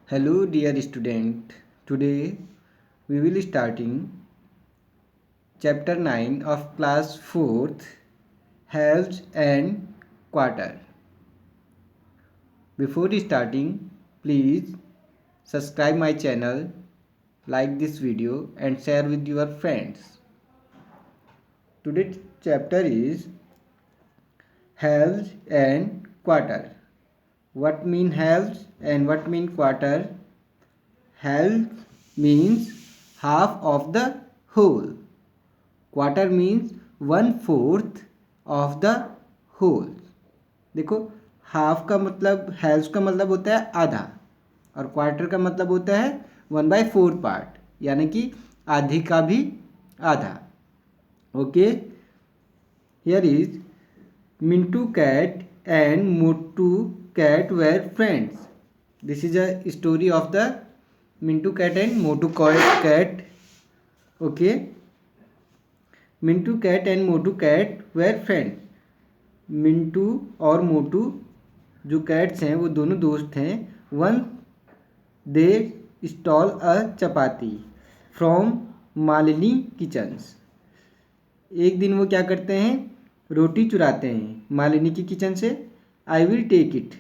Hello dear student. Today we will starting chapter 9 of class 4th halves and quarter. Before starting, please subscribe my channel, like this video and share with your friends. Today's chapter is halves and quarter. What mean halves and what mean quarter? Half means half of the whole. Quarter means 1/4 of the whole. देखो, half का मतलब help का मतलब होता है आधा और quarter का मतलब होता है 1/4 पार्ट, यानी कि आधी का भी आधा. Okay, here is Mintu cat and Motu cat were friends. This is a story of the Mintu cat and Motu cat. Okay, Mintu cat and Motu cat were friend. Mintu और मोटू जो कैट्स हैं वो दोनों दोस्त हैं. One day stole a chapati from Malini kitchens. एक दिन वो क्या करते हैं, रोटी चुराते हैं मालिनी की किचन से. आई विल टेक इट,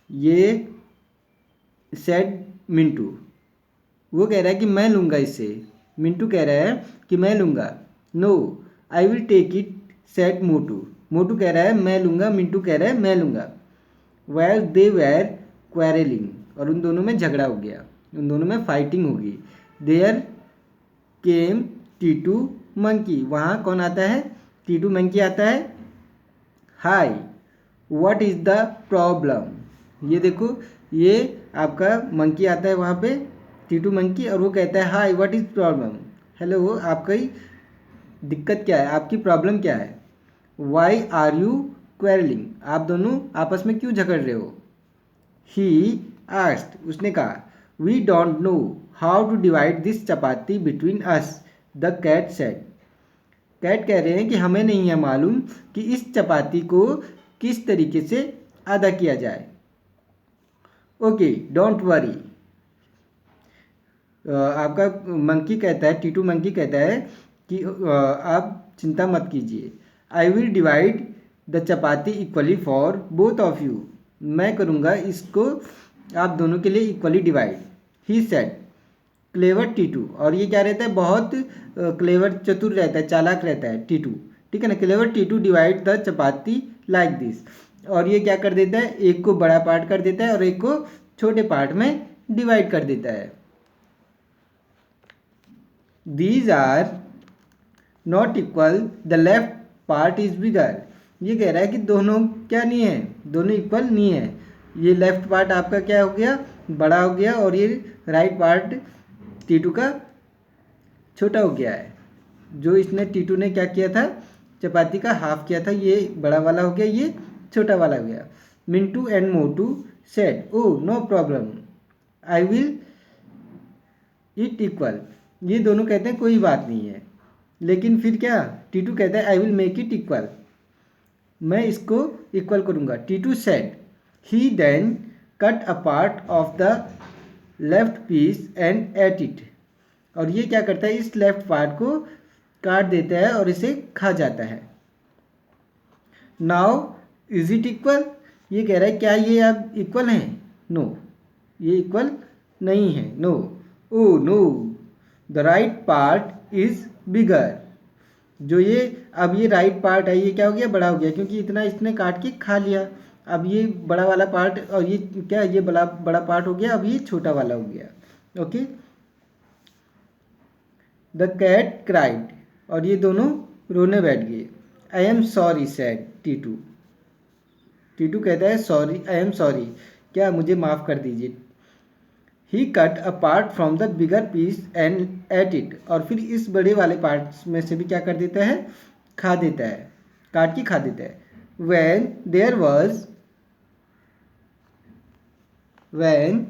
ये सेड मिंटू. वो कह रहा है कि मैं लूँगा इसे. मिंटू कह रहा है कि मैं लूँगा. No, I will take it said मोटू. मोटू कह रहा है मैं लूँगा, मिंटू कह रहा है मैं लूँगा. वेल दे वेर क्वेरलिंग, और उन दोनों में झगड़ा हो गया, उन दोनों में फाइटिंग होगी. There came Titu monkey. वहाँ कौन आता है, टीटू मंकी आता है. Hi what is the problem. ये देखो, ये आपका मंकी आता है वहाँ पे, टीटू मंकी, और वो कहता है hi what is problem. Hello, आपकी दिक्कत क्या है, आपकी प्रॉब्लम क्या है. वाई आर यू क्वेरलिंग, आप दोनों आपस में क्यों झगड़ रहे हो. ही आस्क्ड, उसने कहा. We don't know how to divide this chapati between us, the cat said. कैट कह रहे हैं कि हमें नहीं है मालूम कि इस चपाती को किस तरीके से आधा किया जाए. Okay don't worry. आपका मंकी कहता है, टीटू मंकी कहता है कि आप चिंता मत कीजिए. I will divide the chapati equally for both of you. मैं करूँगा इसको आप दोनों के लिए equally divide. He said clever Titu, और ये क्या रहता है, बहुत क्लेवर चतुर रहता है, चालाक रहता है टीटू. ठीक है ना. Clever Titu divide the chapati like this. और ये क्या कर देता है, एक को बड़ा पार्ट कर देता है और एक को छोटे पार्ट में डिवाइड कर देता है. These are not equal, the left part is bigger. ये कह रहा है कि दोनों क्या नहीं है, दोनों इक्वल नहीं है. ये लेफ्ट पार्ट आपका क्या हो गया, बड़ा हो गया, और ये राइट पार्ट टीटू का छोटा हो गया है. जो इसने टीटू ने क्या किया था, चपाती का हाफ किया था, ये बड़ा वाला हो गया, ये छोटा वाला हो गया. Mintu and Motu said oh no problem, I will it equal. ये दोनों कहते हैं कोई बात नहीं है, लेकिन फिर क्या, टीटू कहता है I will make it equal, मैं इसको इक्वल करूँगा. Titu said. He then cut a part of the left piece and ate it. और ये क्या करता है, इस लेफ्ट पार्ट को काट देता है और इसे खा जाता है. Now is it equal. ये कह रहा है क्या ये अब इक्वल हैं. नो, ये इक्वल नहीं है. No, oh no, the right part is bigger. जो ये अब ये राइट पार्ट है, ये क्या हो गया, बड़ा हो गया, क्योंकि इतना इसने काट के खा लिया. अब ये बड़ा वाला पार्ट, और ये क्या, ये बड़ा बड़ा पार्ट हो गया, अब ये छोटा वाला हो गया. ओके. द कैट क्राइड, और ये दोनों रोने बैठ गए. I am sorry said Titu. Titu कहता है सॉरी, आई एम सॉरी, क्या मुझे माफ़ कर दीजिए. He cut a part from the bigger piece and ate it. और फिर इस बड़े वाले पार्ट में से भी क्या कर देता है, खा देता है, काट के खा देता है. when there was when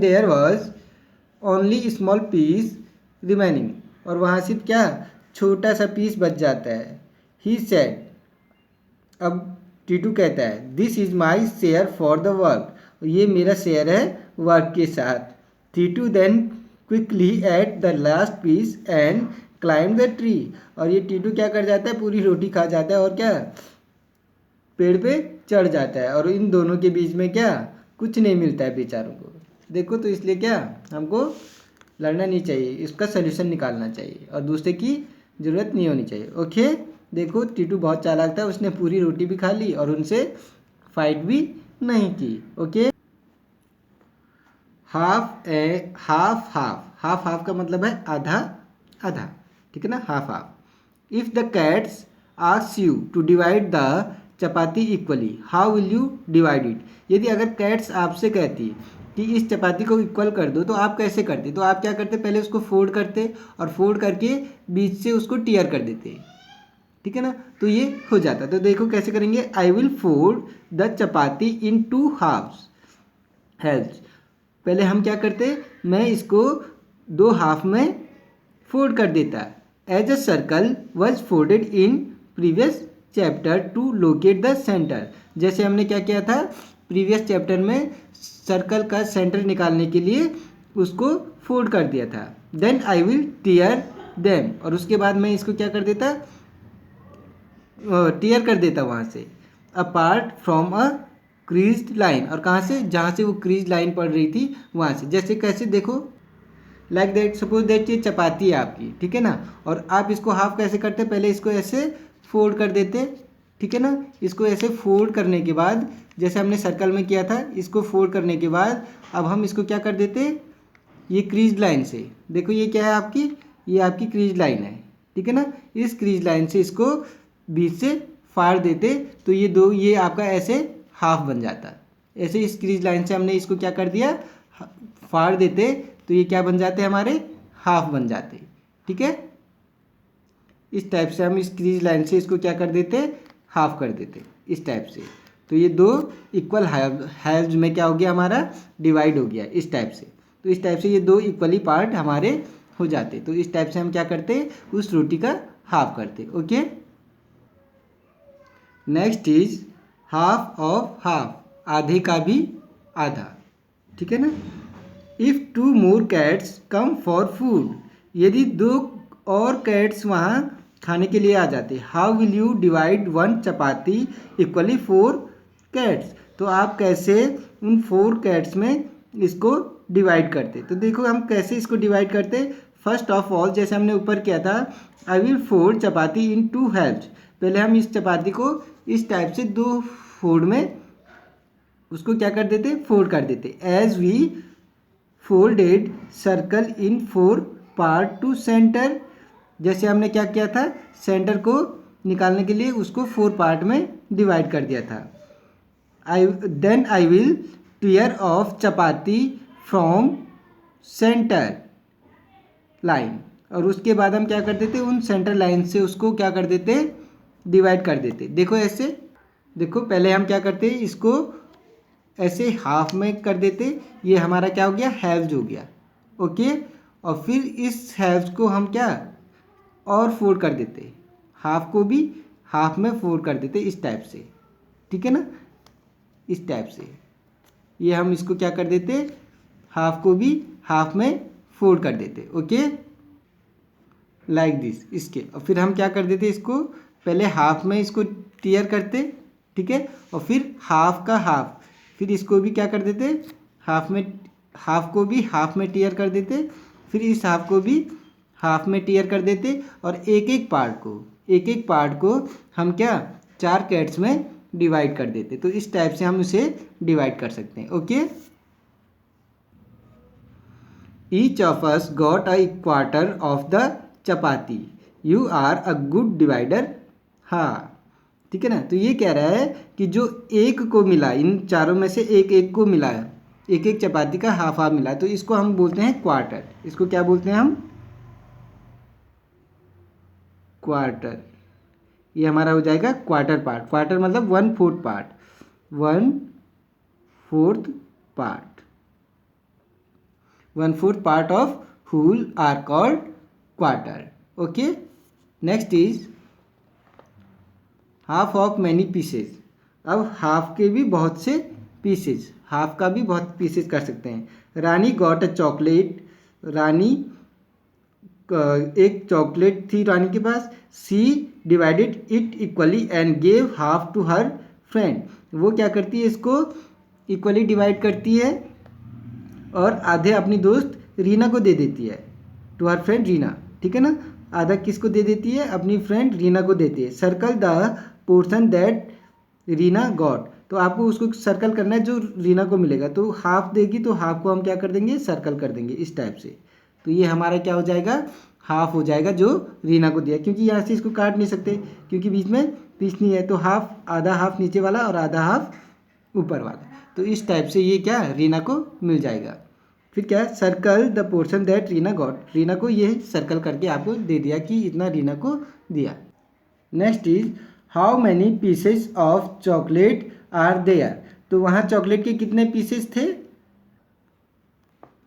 there was only small piece remaining. और वहाँ सिर्फ क्या, छोटा सा पीस बच जाता है. He said. अब टीटू कहता है this is my share for the work, ये मेरा शेयर है वर्क के साथ। Titu then quickly ate the last piece and climb the tree, और ये टीटू क्या कर जाता है, पूरी रोटी खा जाता है और क्या पेड़ पे चढ़ जाता है, और इन दोनों के बीच में क्या कुछ नहीं मिलता है बेचारों को। देखो तो इसलिए क्या हमको लड़ना नहीं चाहिए, इसका सलूशन निकालना चाहिए और दूसरे की ज़रूरत नहीं होनी चाहिए। ओके, देखो टीटू बहुत चालाक था, उसने पूरी रोटी भी खा ली और उनसे फाइट भी नहीं की। Okay, half half half half half का मतलब है आधा आधा, ठीक है ना, half half. If the cats ask you to divide the chapati equally how will you divide it, यदि अगर कैट्स आपसे कहती कि इस चपाती को इक्वल कर दो तो आप कैसे करते, तो आप क्या करते, पहले उसको फोल्ड करते और फोल्ड करके बीच से उसको टीयर कर देते, ठीक है ना, तो ये हो जाता। तो देखो कैसे करेंगे, I will fold the chapati in 2 halves helps, पहले हम क्या करते, मैं इसको 2 हाफ में फोल्ड कर देता, as a circle was folded in previous chapter to locate the centre, जैसे हमने क्या किया था प्रीवियस चैप्टर में सर्कल का सेंटर निकालने के लिए उसको फोल्ड कर दिया था। Then I will tear them, और उसके बाद मैं इसको क्या कर देता, टीयर कर देता वहाँ से, apart from a creased line, और कहाँ से, जहाँ से वो क्रीज लाइन पड़ रही थी वहाँ से। जैसे कैसे देखो, लाइक दैट, सपोज दैट ये चपाती है आपकी, ठीक है ना, और आप इसको हाफ कैसे करते, पहले इसको ऐसे फोल्ड कर देते, ठीक है ना, इसको ऐसे फोल्ड करने के बाद जैसे हमने सर्कल में किया था, इसको फोल्ड करने के बाद अब हम इसको क्या कर देते, ये क्रीज लाइन से, देखो ये क्या है आपकी, ये आपकी क्रीज लाइन है, ठीक है ना, इस क्रीज लाइन से इसको बीच से फाड़ देते तो ये दो, ये आपका ऐसे हाफ बन जाता। ऐसे इस क्रीज लाइन से हमने इसको क्या कर दिया, फाड़ देते तो ये क्या बन जाते हमारे, हाफ बन जाते, ठीक है। इस टाइप से हम इस क्रीज लाइन से इसको क्या कर देते, हाफ कर देते इस टाइप से, तो ये 2 इक्वल हाफ्स में क्या हो गया हमारा, डिवाइड हो गया इस टाइप से। तो इस टाइप से ये 2 इक्वली पार्ट हमारे हो जाते, तो इस टाइप से हम क्या करते, उस रोटी का हाफ करते। Okay, next is half of half, आधे का भी आधा, ठीक है ना। If 2 more cats come for food, यदि 2 और कैट्स वहाँ खाने के लिए आ जाते, how will you divide 1 chapati equally 4 cats, तो आप कैसे उन 4 कैट्स में इसको डिवाइड करते। तो देखो हम कैसे इसको डिवाइड करते, फर्स्ट ऑफ ऑल जैसे हमने ऊपर किया था, आई will fold chapati in 2 helps, पहले हम इस चपाती को इस टाइप से 2 फोल्ड में उसको क्या कर देते, फोल्ड कर देते, as we folded circle in 4 part to centre, जैसे हमने क्या किया था, सेंटर को निकालने के लिए उसको 4 पार्ट में डिवाइड कर दिया था। Then I will tear off chapati from centre line, और उसके बाद हम क्या कर देते, उन सेंटर लाइन से उसको क्या कर देते, डिवाइड कर देते। देखो ऐसे, देखो पहले हम क्या करते, इसको ऐसे हाफ में कर देते, ये हमारा क्या हो गया, हैव्स हो गया। ओके, और फिर इस हैव्स को हम क्या और फोल्ड कर देते, हाफ को भी हाफ में फोल्ड कर देते इस टाइप से, ठीक है ना, इस टाइप से ये हम इसको क्या कर देते, हाफ को भी हाफ में फोल्ड कर देते। ओके, लाइक दिस इसके, और फिर हम क्या कर देते, इसको पहले हाफ में इसको टीयर करते, ठीक है, और फिर हाफ का हाफ, फिर इसको भी क्या कर देते, हाफ में, हाफ को भी हाफ में टीयर कर देते, फिर इस हाफ को भी हाफ में टीयर कर देते, और एक एक पार्ट को हम क्या 4 कैट्स में डिवाइड कर देते। तो इस टाइप से हम उसे डिवाइड कर सकते हैं। Okay, each of us got a quarter of the chapati, you are a good divider, हाँ, ठीक है ना। तो ये कह रहा है कि जो एक को मिला, इन चारों में से एक एक को मिला, एक एक चपाती का हाफ हाफ मिला, तो इसको हम बोलते हैं क्वार्टर। इसको क्या बोलते हैं हम, क्वार्टर। ये हमारा हो जाएगा क्वार्टर पार्ट, क्वार्टर मतलब 1/4 part, 1/4 part, 1/4 part of whole are called quarter. Okay, next is half of many pieces, अब हाफ के भी बहुत से पीसेज, हाफ का भी बहुत पीसेज कर सकते हैं। रानी गॉट अ चॉकलेट, रानी एक चॉकलेट थी रानी के पास। She divided it equally and gave half to her friend, वो क्या करती है, इसको इक्वली डिवाइड करती है और आधे अपनी दोस्त रीना को दे देती है, टू हर फ्रेंड रीना, ठीक है ना। आधा किसको दे देती है, अपनी फ्रेंड रीना को देती है। Circle the portion that Reena got, तो आपको उसको सर्कल करना है जो रीना को मिलेगा, तो हाफ देगी तो हाफ को हम क्या कर देंगे, सर्कल कर देंगे इस टाइप से। तो ये हमारा क्या हो जाएगा, हाफ हो जाएगा जो रीना को दिया, क्योंकि यहाँ से इसको काट नहीं सकते क्योंकि बीच में पीस नहीं है, तो हाफ, आधा हाफ नीचे वाला और आधा हाफ ऊपर वाला, तो इस टाइप से ये क्या रीना को मिल जाएगा। फिर क्या, circle the portion that Reena got, Reena को ये सर्कल करके आपको दे दिया कि इतना रीना को दिया। Next is how many pieces of chocolate are there, तो वहाँ चॉकलेट के कितने पीसेज थे,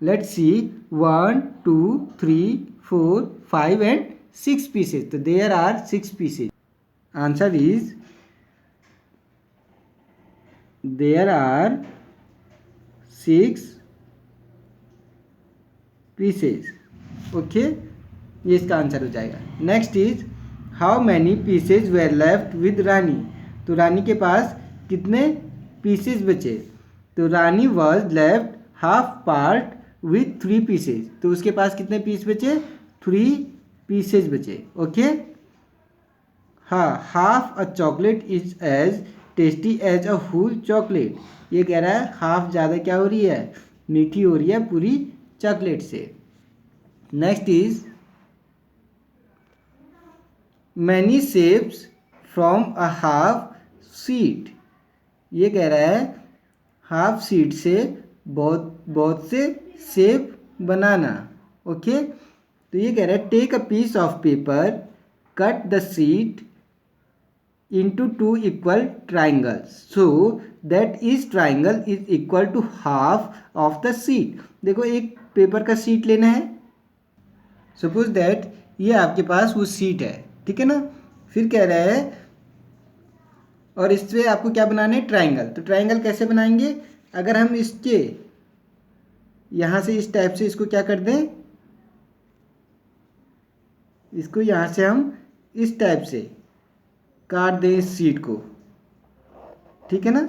लेट्स सी 1 2 3 4 5 एंड 6 पीसेज, तो there are 6 pieces. Answer is there are 6 pieces, okay, ये इसका आंसर हो जाएगा। Next is how many pieces were left with Rani, तो रानी के पास कितने पीसेज बचे, तो Rani was left half part with 3 pieces, तो उसके पास कितने पीस बचे, 3 पीसेज बचे, ओके। हाँ, half a chocolate is as tasty as a whole chocolate, ये कह रहा है हाफ ज़्यादा क्या हो रही है, मीठी हो रही है पूरी चॉकलेट से। Next is many shapes from a half sheet, ये कह रहा है हाफ शीट से बहुत बहुत से शेप बनाना, ओके। तो ये कह रहा है take a piece of paper, cut the sheet into 2 equal triangles so that each triangle is equal to half of the sheet। देखो एक पेपर का शीट लेना है, सपोज दैट ये आपके पास वो शीट है, ठीक है ना। फिर कह रहा है और इससे आपको क्या बनाना है, ट्राइंगल, तो ट्राइंगल कैसे बनाएंगे, अगर हम इसके यहाँ से इस टाइप से इसको क्या कर दें, इसको यहाँ से हम इस टाइप से काट दें इस शीट को, ठीक है ना,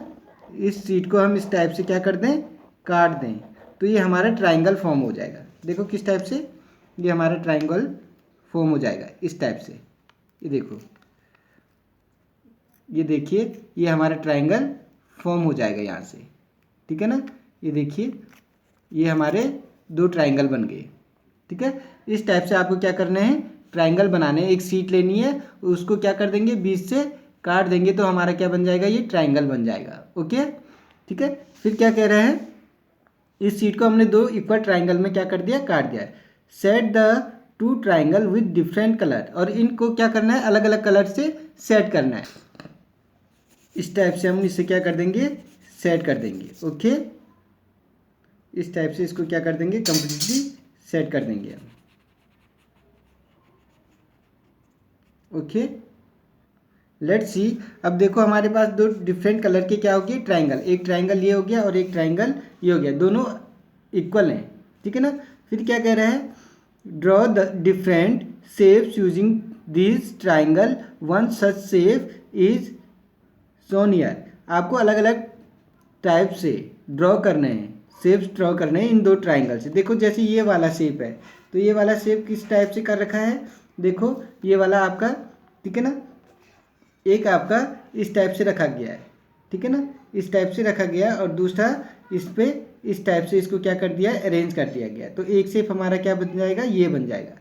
इस शीट को हम इस टाइप से क्या कर दें, काट दें, तो ये हमारा ट्राइंगल फॉर्म हो जाएगा। देखो किस टाइप से, ये हमारा ट्राइंगल फॉर्म हो जाएगा इस टाइप से, ये देखो, ये देखिए ये हमारा ट्राइंगल फॉर्म हो जाएगा यहाँ से, ठीक है ना। ये देखिए ये हमारे 2 ट्राइंगल बन गए, ठीक है। इस टाइप से आपको क्या करना है, ट्राइंगल बनाने, एक शीट लेनी है, उसको क्या कर देंगे, बीच से काट देंगे, तो हमारा क्या बन जाएगा, ये ट्राइंगल बन जाएगा, ओके, ठीक है। फिर क्या कह रहे हैं, इस शीट को हमने 2 इक्वल ट्राइंगल में क्या कर दिया, काट दिया। Set the 2 triangle with different colour, और इनको क्या करना है, अलग अलग कलर से सेट करना है, इस टाइप से हम इसे क्या कर देंगे, सेट कर देंगे, ओके। इस टाइप से इसको क्या कर देंगे, कंप्लीटली सेट कर देंगे हम, ओके। लेट्स सी, अब देखो हमारे पास 2 डिफरेंट कलर के क्या हो गए, ट्राइंगल, एक ट्राइंगल ये हो गया और एक ट्राइंगल ये हो गया, दोनों इक्वल हैं, ठीक है ना। फिर क्या कह रहा है, draw the different shapes using this triangle, one such shape is shown here, आपको अलग अलग टाइप से ड्रॉ करने हैं, शेप्स ड्रॉ करने हैं इन 2 ट्राइंगल से। देखो जैसे ये वाला शेप है, तो ये वाला शेप किस टाइप से कर रखा है, देखो ये वाला आपका, ठीक है ना, एक आपका इस टाइप से रखा गया है, ठीक है ना, इस टाइप से रखा गया, और दूसरा इस पे इस टाइप से इसको क्या कर दिया, अरेंज कर दिया गया, तो एक शेप हमारा क्या बन जाएगा, ये बन जाएगा,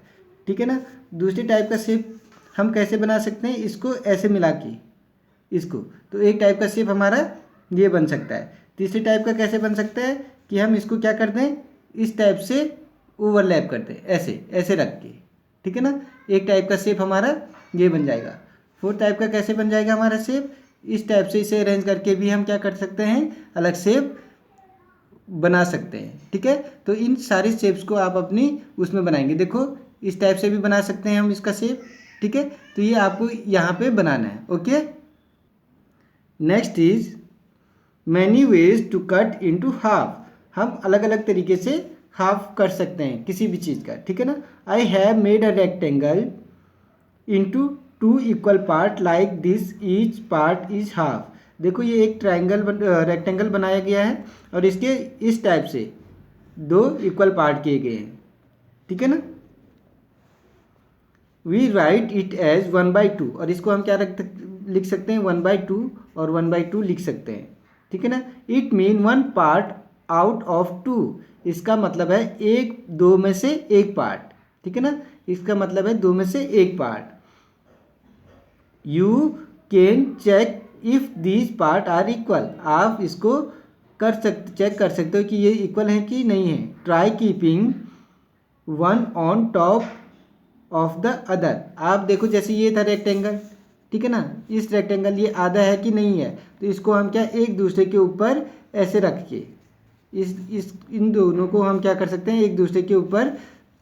ठीक है ना। दूसरे टाइप का शेप हम कैसे बना सकते हैं, इसको ऐसे मिला के इसको, तो एक टाइप का शेप हमारा ये बन सकता है। तीसरे टाइप का कैसे बन सकता है कि हम इसको क्या कर दें, इस टाइप से ओवरलैप कर दें, ऐसे ऐसे रख के, ठीक है ना, एक टाइप का शेप हमारा ये बन जाएगा। 4 टाइप का कैसे बन जाएगा हमारा शेप, इस टाइप से इसे अरेंज करके भी हम क्या कर सकते हैं, अलग शेप बना सकते हैं, ठीक है। तो इन सारी शेप्स को आप अपनी उसमें बनाएंगे, देखो इस टाइप से भी बना सकते हैं हम इसका शेप, ठीक है। तो ये आपको यहाँ पे बनाना है, okay. Next is many ways to cut into half. हम अलग अलग तरीके से हाफ कर सकते हैं किसी भी चीज़ का, ठीक है ना। I have made a rectangle into two equal part like this, each part is half. देखो ये एक रेक्टेंगल बनाया गया है और इसके इस टाइप से दो इक्वल पार्ट किए गए हैं, ठीक है ना। वी राइट इट एज 1/2 और इसको हम क्या लिख सकते हैं 1/2 और 1/2 लिख सकते हैं, ठीक है ना। It mean one part out of two, इसका मतलब है एक दो में से एक पार्ट, ठीक है ना। इसका मतलब है दो में से एक part. You can check if these part are equal, आप इसको चेक कर सकते हो कि ये इक्वल है कि नहीं है। Try keeping one on top of the other, आप देखो जैसे ये था रेक्टेंगल, ठीक है ना। इस रेक्टेंगल ये आधा है कि नहीं है, तो इसको हम क्या एक दूसरे के ऊपर ऐसे रख के इस इन दोनों को हम क्या कर सकते हैं एक दूसरे के ऊपर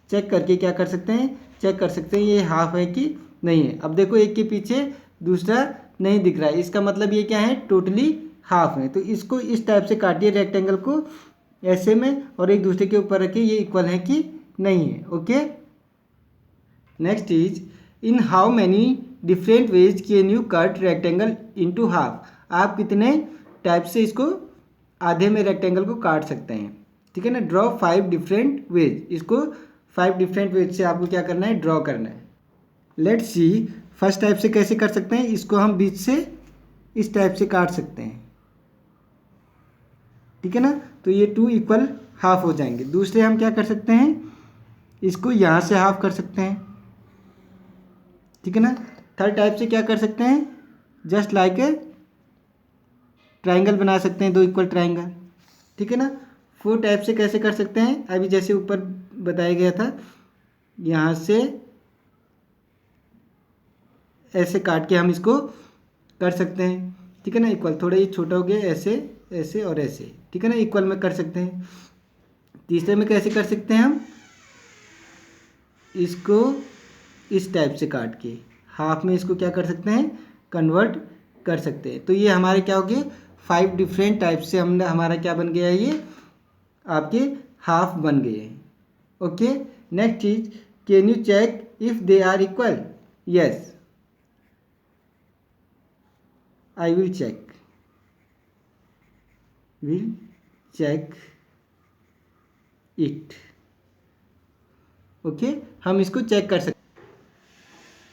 चेक करके क्या कर सकते हैं चेक कर सकते हैं ये हाफ है कि नहीं है। अब देखो एक के पीछे दूसरा नहीं दिख रहा है, इसका मतलब ये क्या है टोटली हाफ है। तो इसको इस टाइप से काटिए रेक्टेंगल को ऐसे में और एक दूसरे के ऊपर रखिए ये इक्वल है कि नहीं है। Okay, next is in how many different ways can you cut rectangle into half, आप कितने टाइप से इसको आधे में रेक्टेंगल को काट सकते हैं, ठीक है ना। ड्रॉ 5 डिफरेंट वेज, इसको 5 डिफरेंट वेज से आपको क्या करना है ड्रॉ करना है। लेट्स सी फर्स्ट टाइप से कैसे कर सकते हैं, इसको हम बीच से इस टाइप से काट सकते हैं, ठीक है ना। तो ये 2 इक्वल हाफ हो जाएंगे। दूसरे हम क्या कर सकते हैं इसको यहाँ से हाफ कर सकते हैं, ठीक है ना। थर्ड टाइप से क्या कर सकते हैं जस्ट लाइक ए ट्राइंगल बना सकते हैं, 2 इक्वल ट्राइंगल, ठीक है ना। 4 टाइप से कैसे कर सकते हैं अभी जैसे ऊपर बताया गया था, यहाँ से ऐसे काट के हम इसको कर सकते हैं, ठीक है ना। इक्वल थोड़ा ये छोटा हो गया, ऐसे ऐसे और ऐसे, ठीक है ना, इक्वल में कर सकते हैं। तीसरे में कैसे कर सकते हैं हम इसको इस टाइप से काट के हाफ में इसको क्या कर सकते हैं कन्वर्ट कर सकते हैं। तो ये हमारे क्या हो गए 5 डिफरेंट टाइप से हमने हमारा क्या बन गया ये आपके हाफ बन गए हैं। ओके, नेक्स्ट चीज can you check if they are equal, yes I will check it. Okay, हम इसको चेक कर सकते,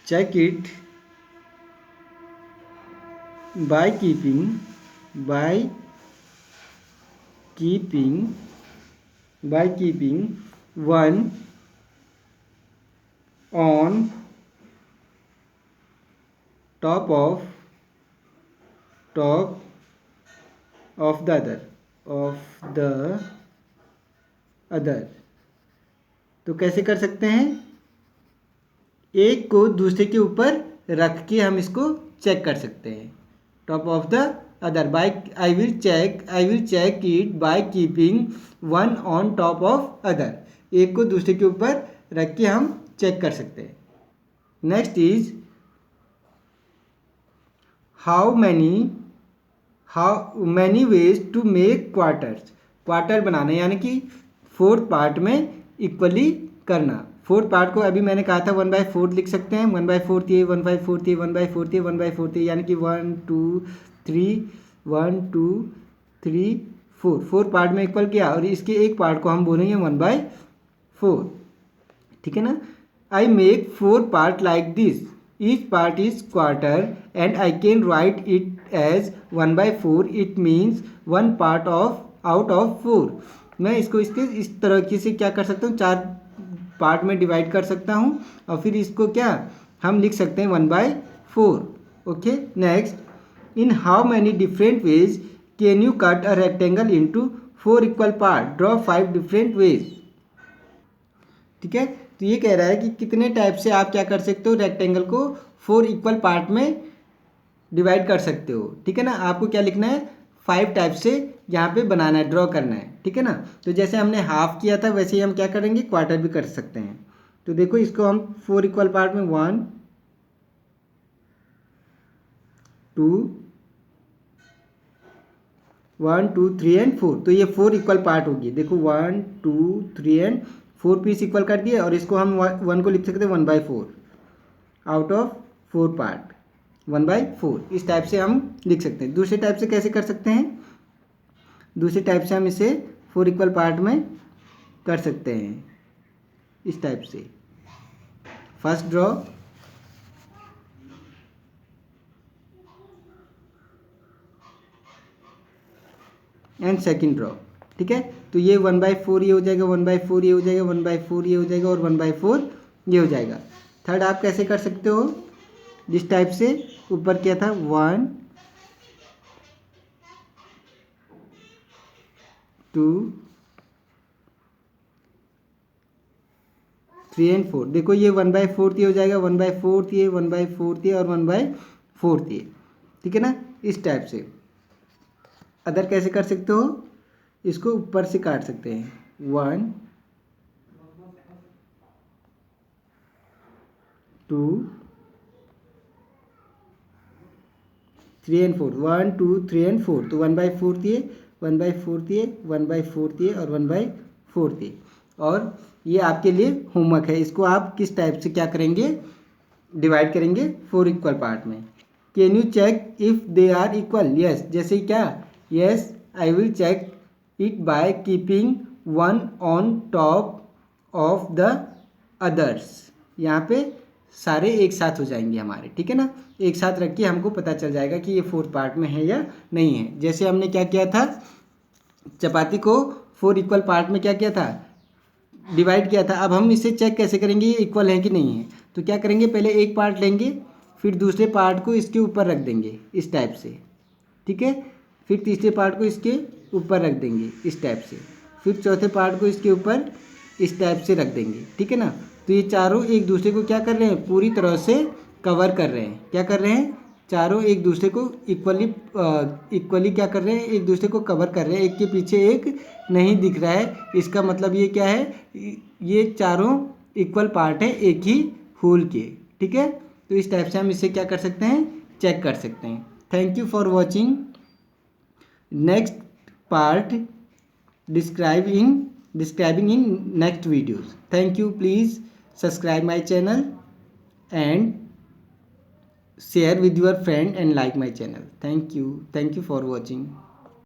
check it by keeping one on top of the other। तो कैसे कर सकते हैं एक को दूसरे के ऊपर रख के हम इसको चेक कर सकते हैं top of the other by I will check it by keeping one on top of other, एक को दूसरे के ऊपर रख के हम चेक कर सकते हैं। Next is how many ways to make quarters, quarter बनाना यानी कि 4th पार्ट में इक्वली करना। 4th पार्ट को अभी मैंने कहा था 1/4 लिख सकते हैं, 1/4 ये 1/4 ये 1/4 ये 1/4 ये यानी कि 1 2 3 1 2 3 4 4 पार्ट में इक्वल किया और इसके एक पार्ट को हम बोलेंगे 1/4, ठीक है ना। I make 4 part like this, each part is quarter and I can write it as 1/4, it means 1 part of out of 4। मैं इसको इसके इस तरीके से क्या कर सकता हूँ 4 पार्ट में डिवाइड कर सकता हूँ और फिर इसको क्या हम लिख सकते हैं 1/4। Okay, next in how many different ways can you cut a rectangle into 4 equal part, draw 5 different ways. ठीक है, तो ये कह रहा है कि कितने टाइप से आप क्या कर सकते हो रेक्टेंगल को 4 इक्वल पार्ट में डिवाइड कर सकते हो, ठीक है ना। आपको क्या लिखना है 5 टाइप से यहाँ पे बनाना है, ड्रॉ करना है, ठीक है ना। तो जैसे हमने हाफ किया था वैसे ही हम क्या करेंगे क्वार्टर भी कर सकते हैं। तो देखो इसको हम 4 इक्वल पार्ट में 1 2 1 2 3 एंड 4, तो ये 4 इक्वल पार्ट होगी। देखो 1 2 3 एंड 4 पीस इक्वल कर दिए, और इसको हम 1 को लिख सकते हैं 1/4 आउट ऑफ 4 पार्ट, 1/4 इस टाइप से हम लिख सकते हैं। दूसरे टाइप से कैसे कर सकते हैं? दूसरे टाइप से हम इसे 4 इक्वल पार्ट में कर सकते हैं इस टाइप से। First draw, and second draw, ठीक है। तो ये 1/4 ये हो जाएगा, 1/4 ये हो जाएगा, 1/4 ये हो जाएगा, और 1/4 ये हो जाएगा। थर्ड आप कैसे कर सकते हो? जिस टाइप से ऊपर किया था 1 2 3 एंड 4, देखो ये 1/4 ये हो जाएगा, 1/4 ये, 1/4 ये, और 1/4 ये, ठीक है ना। इस टाइप से अदर कैसे कर सकते हो? इसको ऊपर से काट सकते हैं, 1 2 3 एंड 4, 1 2 3 एंड 4, तो 1/4 ये, 1/4 ये, 1/4 ये, और 1/4 ये। और ये आपके लिए होमवर्क है, इसको आप किस टाइप से क्या करेंगे? डिवाइड करेंगे 4 इक्वल पार्ट में। Can you check if they are equal? Yes, जैसे क्या? Yes I will check it by keeping one on top of the others. यहाँ पे सारे एक साथ हो जाएंगे हमारे, ठीक है ना। एक साथ रख के हमको पता चल जाएगा कि ये 4 पार्ट में है या नहीं है। जैसे हमने क्या किया था, चपाती को 4 इक्वल पार्ट में क्या किया था? डिवाइड किया था। अब हम इसे चेक कैसे करेंगे ये इक्वल है कि नहीं है? तो क्या करेंगे, पहले एक पार्ट लेंगे, फिर दूसरे पार्ट को इसके ऊपर रख देंगे इस टाइप से, ठीक है। फिर तीसरे पार्ट को इसके ऊपर रख देंगे इस टाइप से, फिर चौथे पार्ट को इसके ऊपर इस टाइप से रख देंगे, ठीक है ना। तो ये चारों एक दूसरे को क्या कर रहे हैं? पूरी तरह से कवर कर रहे हैं। क्या कर रहे हैं? चारों एक दूसरे को इक्वली क्या कर रहे हैं? एक दूसरे को कवर कर रहे हैं, एक के पीछे एक नहीं दिख रहा है। इसका मतलब ये क्या है? ये चारों इक्वल पार्ट है एक ही होल के, ठीक है। तो इस टाइप से हम इसे क्या कर सकते हैं? चेक कर सकते हैं। Thank you for watching. Next part describing in next videos. Thank you. Please subscribe my channel and share with your friend and like my channel. Thank you for watching.